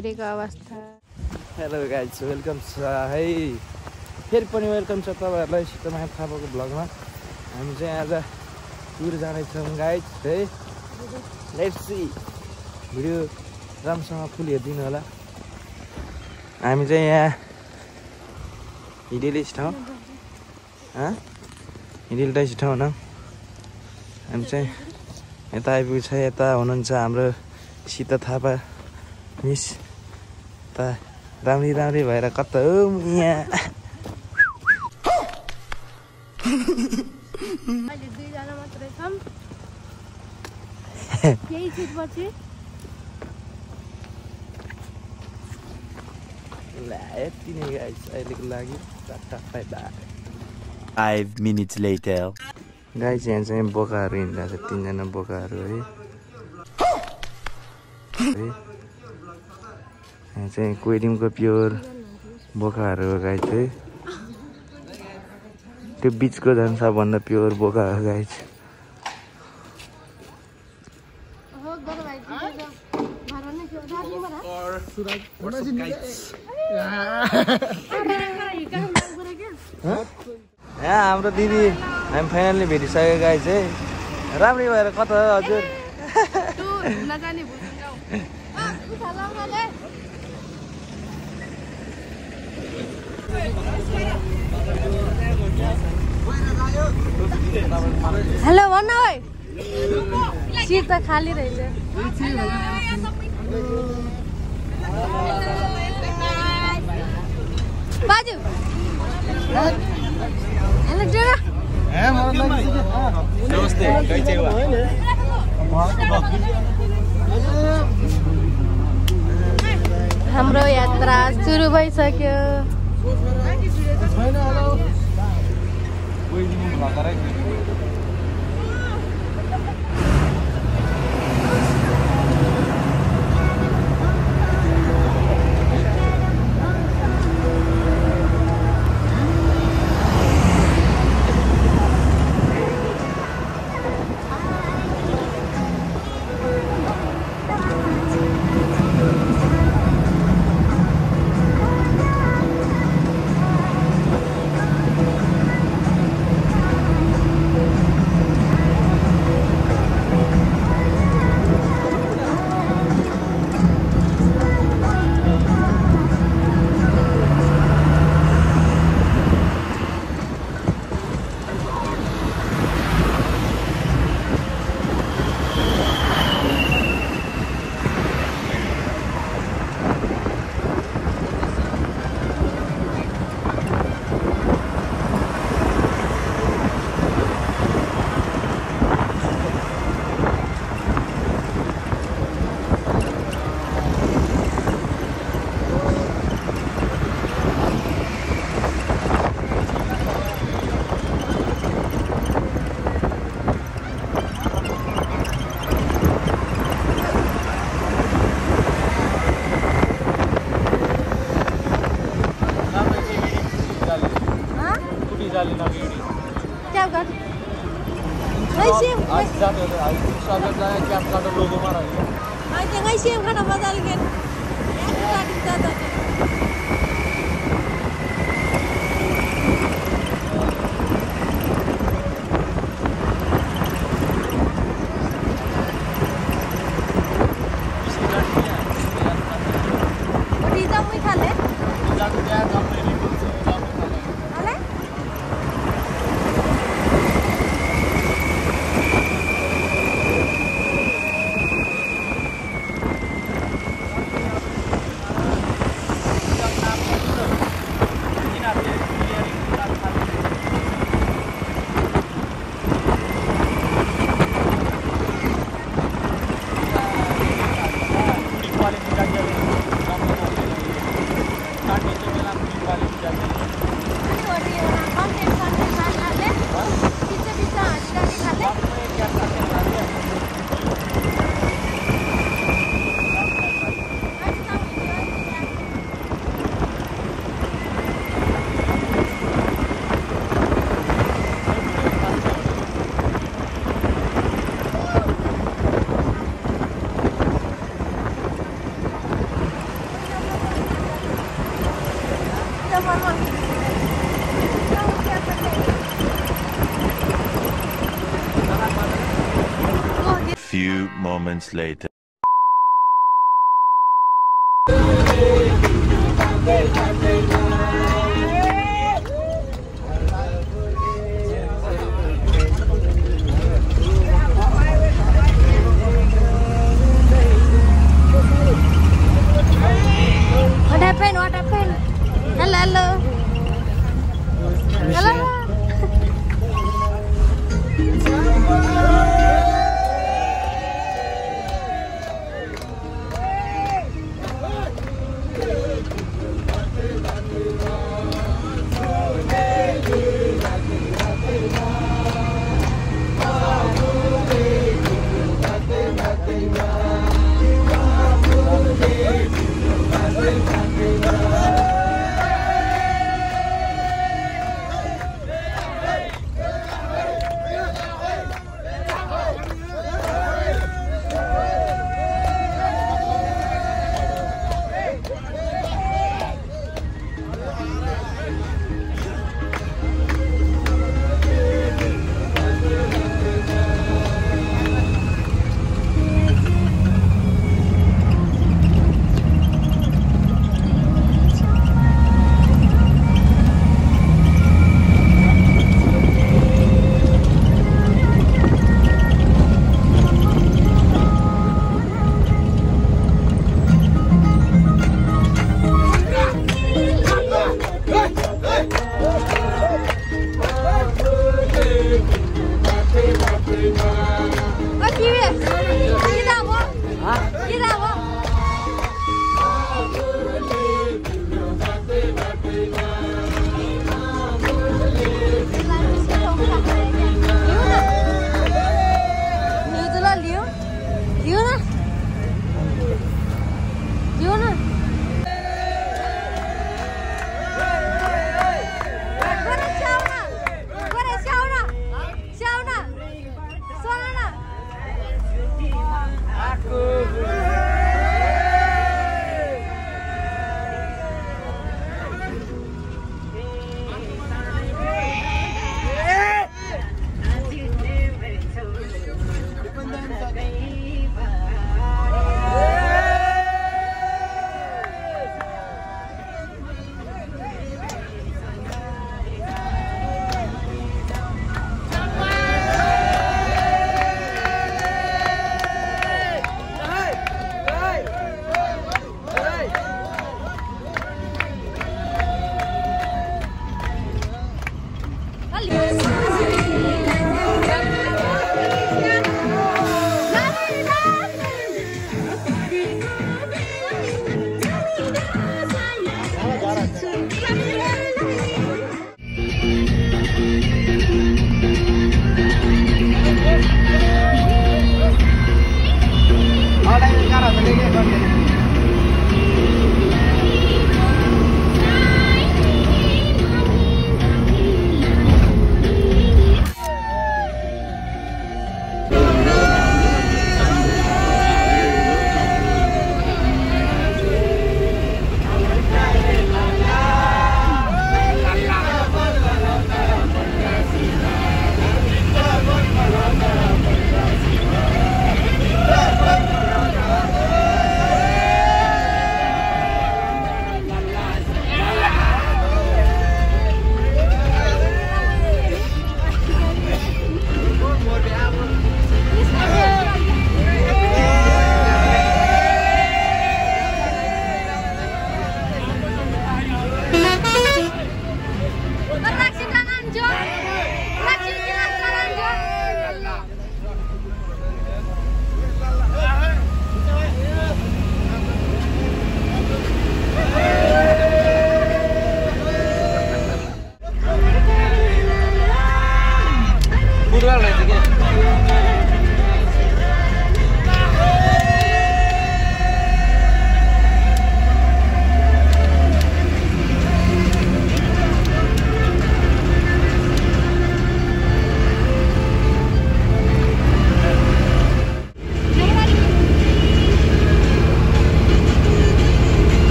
बिग्रेको अवस्था। Hello guys, welcome छ है, फेरि पनि वेलकम छ तपाईँहरूलाई सितमाया थापाको भ्लगमा। हामी चाहिँ आज टुर जाँदैछौँ गाइज है। लेट्स सी, भिडियो राम्रोसँग फुल हेरिदिनु होला। हामी चाहिँ यहाँ हिडेलिस ठाउँ हिडेलिस ठाउँ न, हामी चाहिँ यता आइपुगेको छ। यता हुनुहुन्छ हाम्रो सीता थापा मिस, यता राम्री राम्री भएर कता हो यहाँ। अहिले दुईजना मात्रै छौँ यही सिटपछि। यति नै गाइस अहिलेको लागि। 5 minutes later. गाइस यहाँ चाहिँ बोकाहरू हिँडिरहेको छ, 3 जना बोकाहरू है। यहाँ चाहिँ कोइरिमको प्योर बोकाहरू हो गाइस है। त्यो बिचको झन् सबभन्दा प्योर बोका हो गाइस। यहाँ हाम्रो दिदी हामी फाइनल्ली भेटिसक्यो गाइस है। राम्रै भएर कता हो हजुर? हेलो भन्नु है, सिट त खाली रहेछ। बाजु हेलो जरा नमस्ते, कैसे हो? हाम्रो यात्रा सुरु भइसक्यो। moments later. What happened? What happened? Hello, hello. Hello.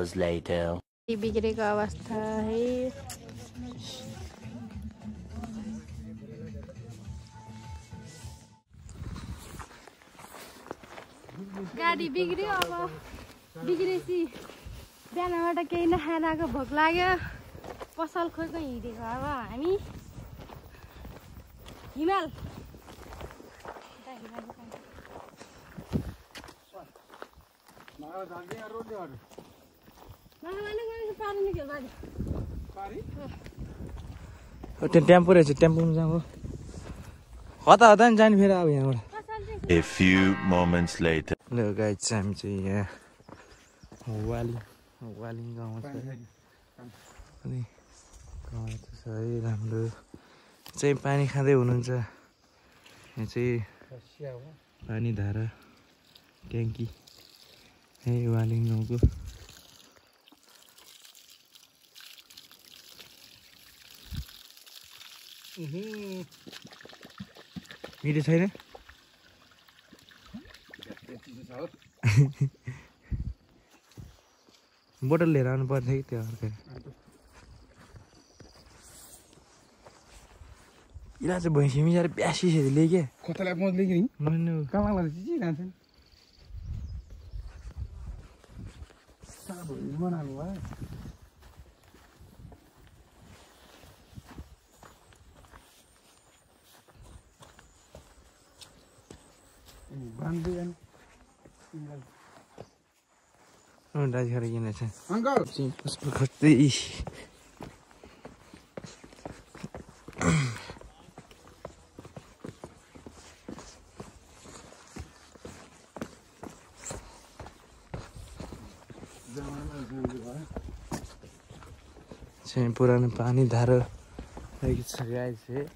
hours later. बिग्रेको अवस्था है गाडी बिग्रियो अब बिग्रेपछि बिहानबाट केही नखाएर आएको भोक लाग्यो पसल खोज्न हिँडेको अब हामी हिमाल टेम्पो रहेछ टेम्पोमा जाऊ हता हता नि जाने फेरि अब यहाँबाट A few moments later. ल गाइज चाहिँ हामी चाहिँ यहाँ वालिङ गाउँमा छ अनि गाउँ त छ है राम्रो चाहिँ पानी खाँदै हुनुहुन्छ यहाँ चाहिँ पानी धारा ट्याङ्की है वालिङ गाउँको मिठो छैन बोतल लिएर आउनु पर्थ्यो कि त्यो अर्को इला चाहिँ भैँसी मिसाएर प्यासी ले क्या कतालाई पहुँच लेकिन ननु कहाँ लाग्छ चिची लान्छन् बनाएको भयो बान्दै दाजु खर किन छ अङ्कल कस्तो खोज्दै चाहिँ पुरानो पानी धारो रहेको छ गाई चाहिँ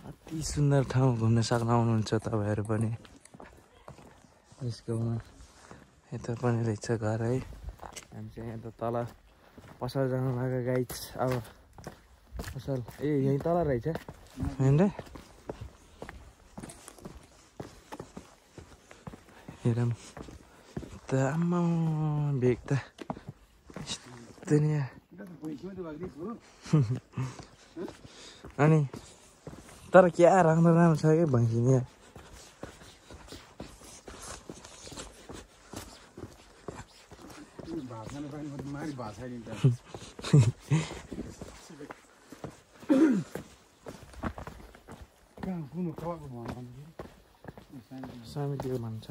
अति सुन्दर ठाउँ घुम्न सक्न आउनुहुन्छ तपाईँहरू पनि यस गाउँमा यता पनि रहेछ घर है हामी चाहिँ यहाँ त तल पसल जानु लाग्यो गाई अब पसल ए यहीँ तल रहेछ होइन र हेरौँ त आम्मा भेग त यस्तो नि अनि तर क्या राम्रो राम्रो छ क्या भैँसी नि समितिको भन्छ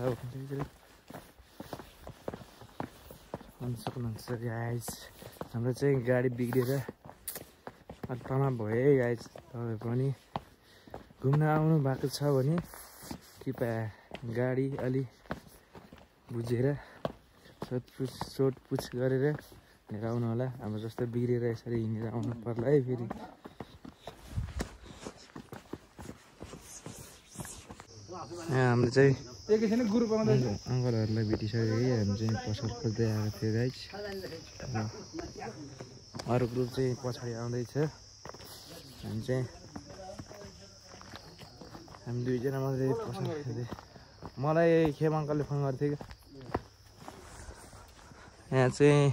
भन्न सक्नुहुन्छ गाइस हाम्रो चाहिँ गाडी बिग्रेर अलि तनाव भयो है गाइस तपाईँ पनि घुम्न आउनु भएको छ भने कृपया गाडी अलि बुझेर सोधपुछ गरेर लिएर आउनु होला हाम्रो जस्तो बिग्रेर यसरी हिँडेर आउनु पर्ला है फेरि यहाँ हाम्रो चाहिँ अङ्कलहरूलाई भेटिसक्यो है हामी चाहिँ पसल खोज्दै आएको थियो गाइस अरू ग्रुप चाहिँ पछाडि आउँदैछ हामी दुईजना मात्रै पसल खोज्दै मलाई खेम अङ्कलले फोन गर्थ्यो कि यहाँ चाहिँ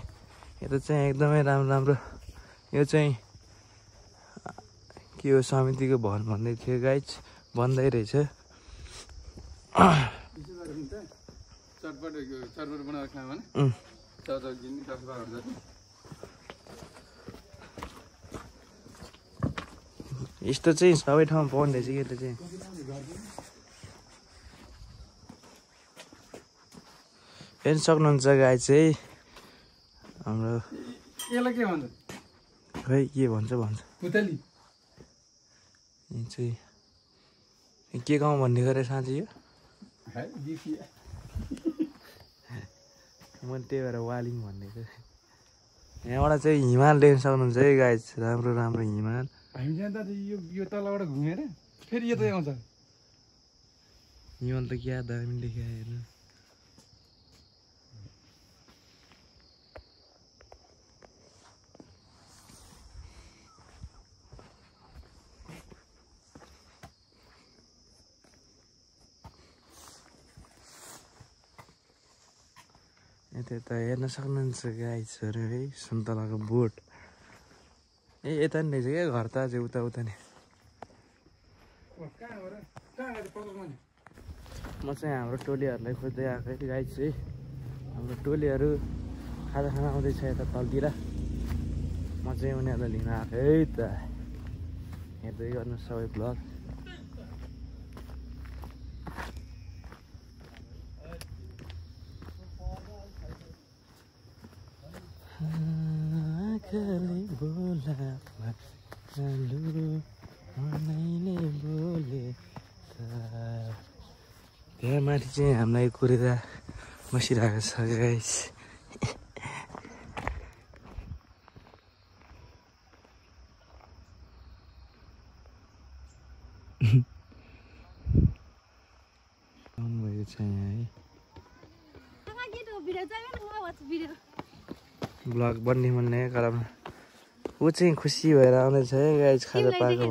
यता चाहिँ एकदमै राम्रो यो चाहिँ के हो समितिको भवन भन्दै थियो गाइस भन्दै रहेछ यस्तो चाहिँ सबै ठाउँमा पाउने रहेछ कि यसले चाहिँ हेर्न सक्नुहुन्छ गाई चाहिँ हाम्रो यसलाई के भन्छ खै के भन्छ पुतली यहाँ चाहिँ के गाउँ भन्ने गरेर साँच्चै यो मैले त्यही भएर वालिङ भनेको यहाँबाट चाहिँ हिमाल देख्न सक्नुहुन्छ है गाई राम्रो हिमाल हामी जाँदा यो तलबाट घुमेर फेरि यतै आउँछ हिमाल त क्या दामी देखिया हेर्नु यता हेर्न सक्नुहुन्छ गाइजहरू है सुन्तलाको बोट यता नि रहेछ क्या घर त अझै उता नि म चाहिँ हाम्रो टोलीहरूलाई खोज्दै आएको है गाइज है हाम्रो टोलीहरू खाजा खाना आउँदैछ यता तलतिर म चाहिँ उनीहरूलाई लिन आएको है त हेर्दै गर्नु सबै ब्लग बोला बोले त्यहाँ माथि चाहिँ हामीलाई कुरेर बसिरहेको छ गाइस ब्लग बन्ने भन्ने क्रममा ऊ चाहिँ खुसी भएर आउँदैछ है गाइस खाजा पाएको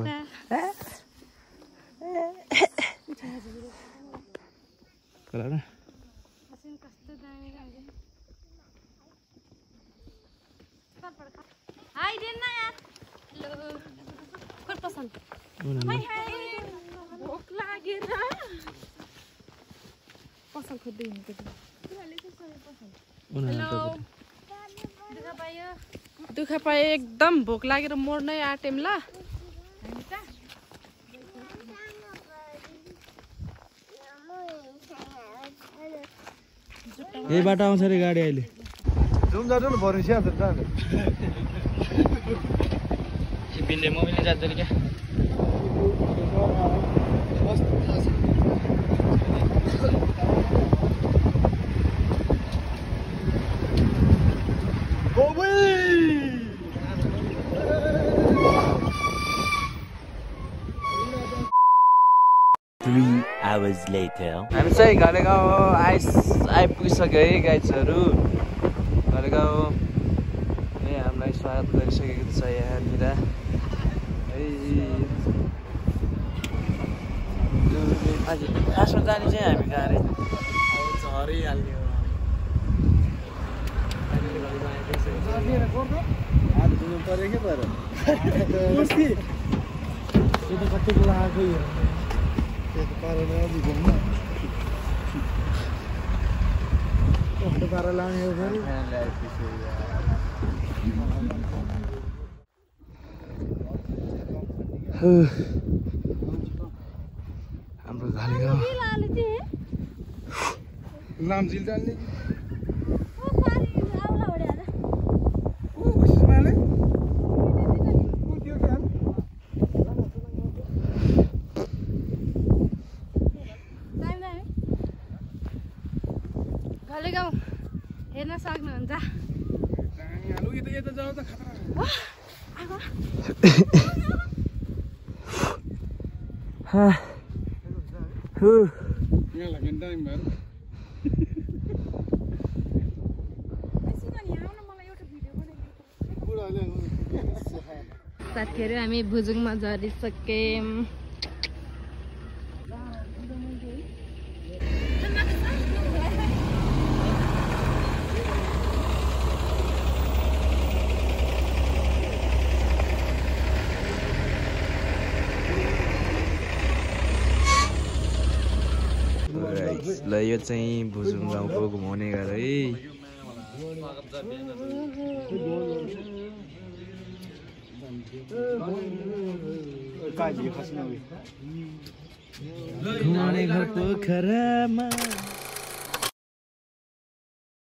दुःख पाए एकदम भोक लागेर मर्नै आँटेम ल यही बाटो आउँछ रे गाडी अहिले जुम जानु न भरि स्याप त बिनले मम्मीले जान्छ नि क्या Hours later. हामी चाहिँ घलेगाउँ आइपुगिसक्यो है गाइजहरू घलेगाउँ हामीलाई स्वागत गरिसकेको छ यहाँनिर है खासमा जाने चाहिँ हामी कहाँ अरे झरिहाल्ने कतिको लागेको हाम्रो घलेगाउँ लामझिल जाने घलेगाउँ हेर्न सक्नुहुन्छ साथीहरू हामी भुजुङमा झरिसक्यौँ ल यो चाहिँ भुजुङ गाउँको घुमाउने घर है घुमाउने घर पोखरामा